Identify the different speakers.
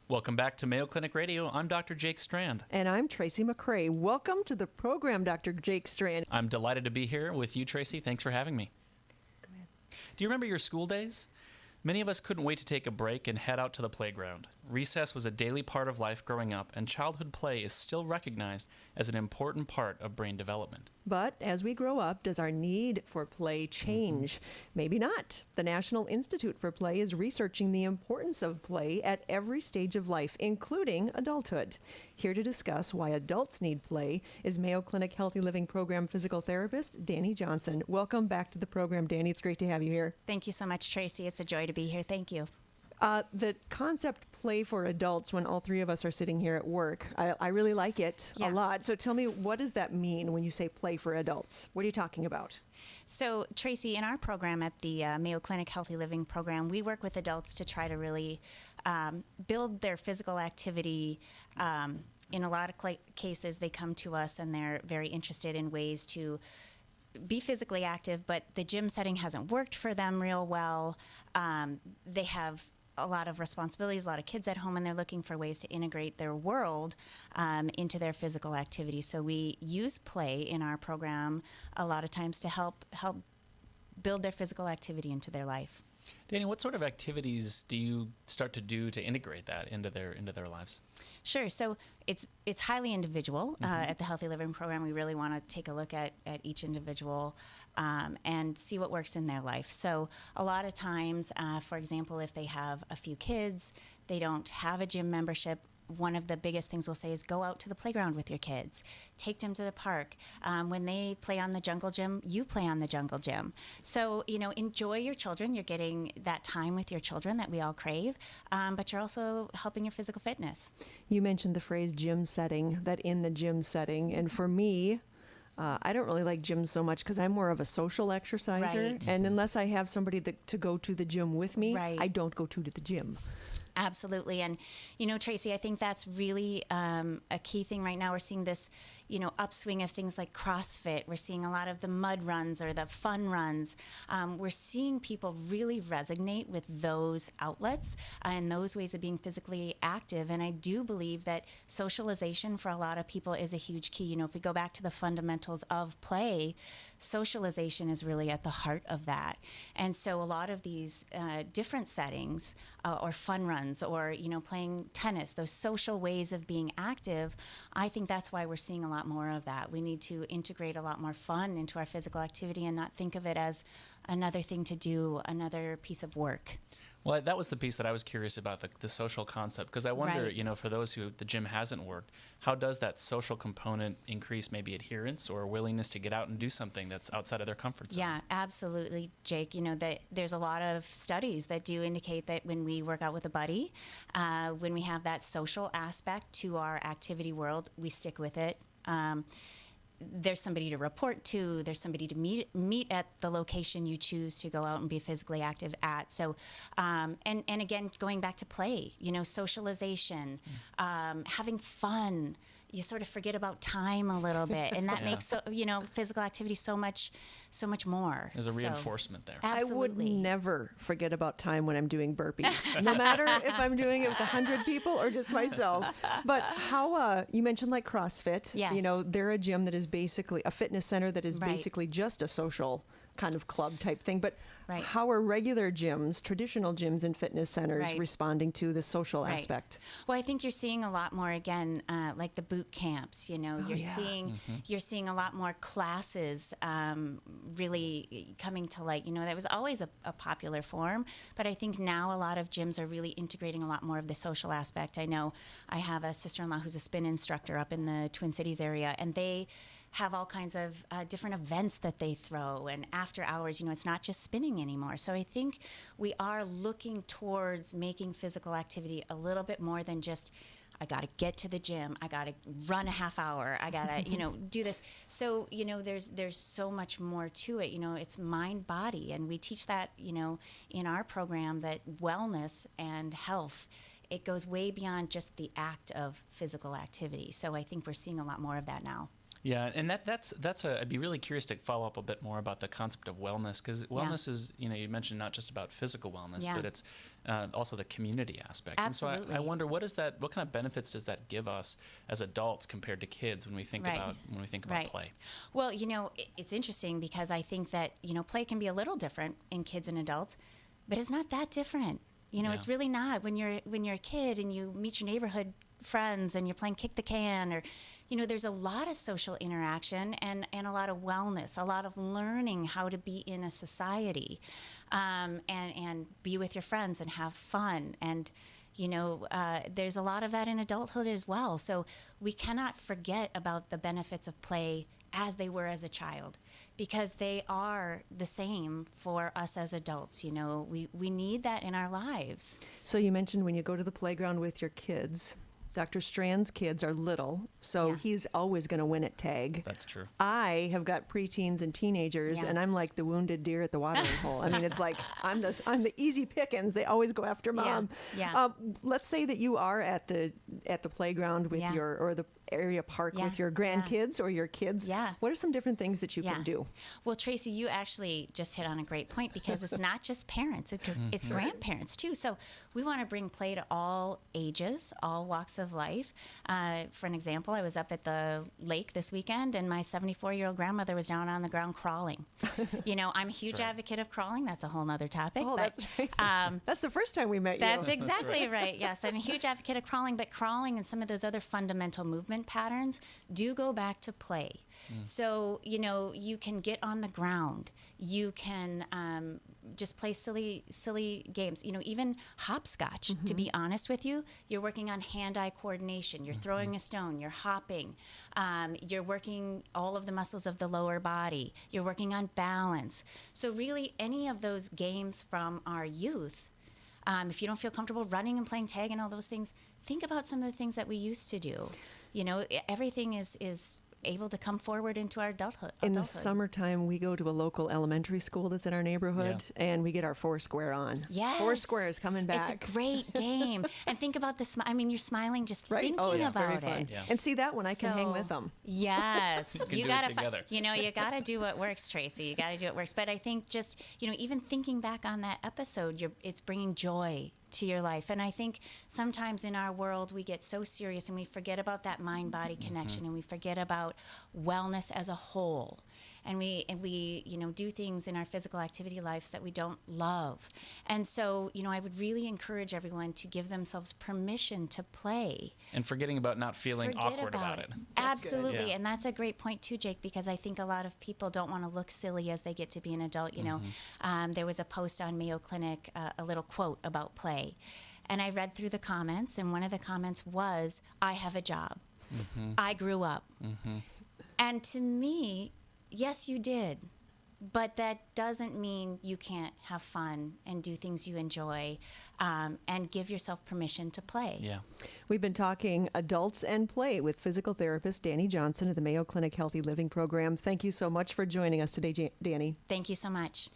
Speaker 1: Welcome back to Mayo Clinic Radio. I'm Dr. Jake Strand.
Speaker 2: And I'm Tracy McCrae. Welcome to the program, Dr. Jake Strand.
Speaker 1: I'm delighted to be here with you, Tracy. Thanks for having me.
Speaker 2: Go ahead.
Speaker 1: Do you remember your school days? Many of us couldn't wait to take a break and head out to the playground. Recess was a daily part of life growing up, and childhood play is still recognized as an important part of brain development.
Speaker 2: But as we grow up, does our need for play change? Maybe not. The National Institute for Play is researching the importance of play at every stage of life, including adulthood. Here to discuss why adults need play is Mayo Clinic Healthy Living Program physical therapist Dani Johnson. Welcome back to the program, Dani. It's great to have you here.
Speaker 3: Thank you so much, Tracy. It's a joy to be here. Thank you.
Speaker 2: The concept play for adults, when all three of us are sitting here at work, I really like it a lot. So tell me, what does that mean when you say play for adults? What are you talking about?
Speaker 3: So, Tracy, in our program at the Mayo Clinic Healthy Living Program, we work with adults to try to really build their physical activity. In a lot of cases, they come to us and they're very interested in ways to be physically active, but the gym setting hasn't worked for them real well. They have a lot of responsibilities, a lot of kids at home, and they're looking for ways to integrate their world into their physical activity. So we use play in our program a lot of times to help build their physical activity into their life.
Speaker 1: Dani, what sort of activities do you start to do to integrate that into their lives?
Speaker 3: Sure. So it's highly individual. At the Healthy Living Program, we really want to take a look at each individual and see what works in their life. So a lot of times, for example, if they have a few kids, they don't have a gym membership, one of the biggest things we'll say is go out to the playground with your kids. Take them to the park. When they play on the jungle gym, you play on the jungle gym. So, enjoy your children. You're getting that time with your children that we all crave, but you're also helping your physical fitness.
Speaker 2: You mentioned the phrase gym setting, that in the gym setting. And for me, I don't really like gyms so much because I'm more of a social exerciser.
Speaker 3: Right.
Speaker 2: And unless I have somebody to go to the gym with me,
Speaker 3: Right.
Speaker 2: I don't go to the gym.
Speaker 3: Absolutely. And, Tracy, I think that's really a key thing right now. We're seeing this, upswing of things like CrossFit. We're seeing a lot of the mud runs or the fun runs. We're seeing people really resonate with those outlets and those ways of being physically active. And I do believe that socialization for a lot of people is a huge key. If we go back to the fundamentals of play, socialization is really at the heart of that. And so a lot of these different settings or fun runs or, playing tennis, those social ways of being active, I think that's why we're seeing a lot more of that. We need to integrate a lot more fun into our physical activity and not think of it as another thing to do, another piece of work.
Speaker 1: Well, that was the piece that I was curious about, the social concept, because I wonder,
Speaker 3: Right.
Speaker 1: For those who the gym hasn't worked, how does that social component increase maybe adherence or willingness to get out and do something that's outside of their comfort zone?
Speaker 3: Yeah, absolutely, Jake. That there's a lot of studies that do indicate that when we work out with a buddy, when we have that social aspect to our activity world, we stick with it. There's somebody to report to. There's somebody to meet at the location you choose to go out and be physically active at. So, and again, going back to play, socialization, having fun. You sort of forget about time a little bit, and that makes physical activity so much more.
Speaker 1: There's a reinforcement there.
Speaker 3: Absolutely.
Speaker 2: I would never forget about time when I'm doing burpees, no matter if I'm doing it with 100 people or just myself. But how, you mentioned like CrossFit.
Speaker 3: Yes.
Speaker 2: They're a gym that is basically a fitness center that is
Speaker 3: Right.
Speaker 2: basically just a social kind of club type thing. But
Speaker 3: Right.
Speaker 2: how are regular gyms, traditional gyms and fitness centers
Speaker 3: Right.
Speaker 2: responding to the social
Speaker 3: Right.
Speaker 2: aspect?
Speaker 3: Well, I think you're seeing a lot more again, like the boot camps. You're seeing a lot more classes really coming to light. That was always a popular form, but I think now a lot of gyms are really integrating a lot more of the social aspect. I know I have a sister-in-law who's a spin instructor up in the Twin Cities area, and they have all kinds of different events that they throw, and after hours, it's not just spinning anymore. So I think we are looking towards making physical activity a little bit more than just, I got to get to the gym, I got to run a half hour, I got to, do this. So, there's so much more to it. It's mind, body, and we teach that, in our program, that wellness and health, it goes way beyond just the act of physical activity. So I think we're seeing a lot more of that now.
Speaker 1: Yeah, and I'd be really curious to follow up a bit more about the concept of wellness, because wellness is, you mentioned not just about physical wellness, but it's also the community aspect.
Speaker 3: Absolutely.
Speaker 1: And so I wonder, what kind of benefits does that give us as adults compared to kids when we think about play?
Speaker 3: Well, it's interesting because I think that play can be a little different in kids and adults, but it's not that different. It's really not. When you're a kid and you meet your neighborhood friends and you're playing kick the can, or there's a lot of social interaction and a lot of wellness, a lot of learning how to be in a society, and be with your friends and have fun. And there's a lot of that in adulthood as well. So we cannot forget about the benefits of play as they were as a child, because they are the same for us as adults. We need that in our lives.
Speaker 2: So you mentioned when you go to the playground with your kids, Dr. Strand's kids are little, so he's always going to win at tag.
Speaker 1: That's true.
Speaker 2: I have got preteens and teenagers, and I'm like the wounded deer at the watering hole. I mean, it's like I'm the easy pickings. They always go after mom.
Speaker 3: Yeah.
Speaker 2: Let's say that you are at the playground with or the area park with your grandkids or your kids.
Speaker 3: Yeah.
Speaker 2: What are some different things that you can do?
Speaker 3: Well, Tracy, you actually just hit on a great point, because it's not just parents, it's grandparents too. So we want to bring play to all ages, all walks of life. For an example, I was up at the lake this weekend, and my 74-year-old grandmother was down on the ground crawling. I'm a huge advocate of crawling. That's a whole other topic.
Speaker 2: Oh,
Speaker 3: but,
Speaker 2: that's right. That's the first time we met you.
Speaker 3: That's exactly right. Yes, I'm a huge advocate of crawling, but crawling and some of those other fundamental movement patterns do go back to play. So, you can get on the ground. You can just play silly games. Even hopscotch, to be honest with you, you're working on hand-eye coordination. You're throwing a stone. You're hopping. You're working all of the muscles of the lower body. You're working on balance. So really, any of those games from our youth, if you don't feel comfortable running and playing tag and all those things, think about some of the things that we used to do. Everything is able to come forward into our adulthood.
Speaker 2: In the summertime, we go to a local elementary school that's in our neighborhood, and we get our Foursquare on.
Speaker 3: Yes.
Speaker 2: Foursquare is coming back.
Speaker 3: It's a great game. And think about the you're smiling just thinking
Speaker 2: it's
Speaker 3: about
Speaker 2: very fun.
Speaker 3: it.
Speaker 2: Yeah. And see, that one I can hang with them.
Speaker 3: Yes.
Speaker 1: You gotta do it together.
Speaker 3: You gotta do what works, Tracy. You gotta do what works. But I think just, even thinking back on that episode, it's bringing joy to your life. And I think sometimes in our world we get so serious and we forget about that mind-body connection, and we forget about wellness as a whole. And we do things in our physical activity lives that we don't love. And so, I would really encourage everyone to give themselves permission to play.
Speaker 1: And forgetting about not feeling awkward about it.
Speaker 3: Absolutely. And that's a great point too, Jake, because I think a lot of people don't want to look silly as they get to be an adult. There was a post on Mayo Clinic, a little quote about play. And I read through the comments, and one of the comments was, "I have a job. I grew up." And to me, yes, you did. But that doesn't mean you can't have fun and do things you enjoy, and give yourself permission to play.
Speaker 1: Yeah.
Speaker 2: We've been talking adults and play with physical therapist Dani Johnson of the Mayo Clinic Healthy Living Program. Thank you so much for joining us today, Dani.
Speaker 3: Thank you so much.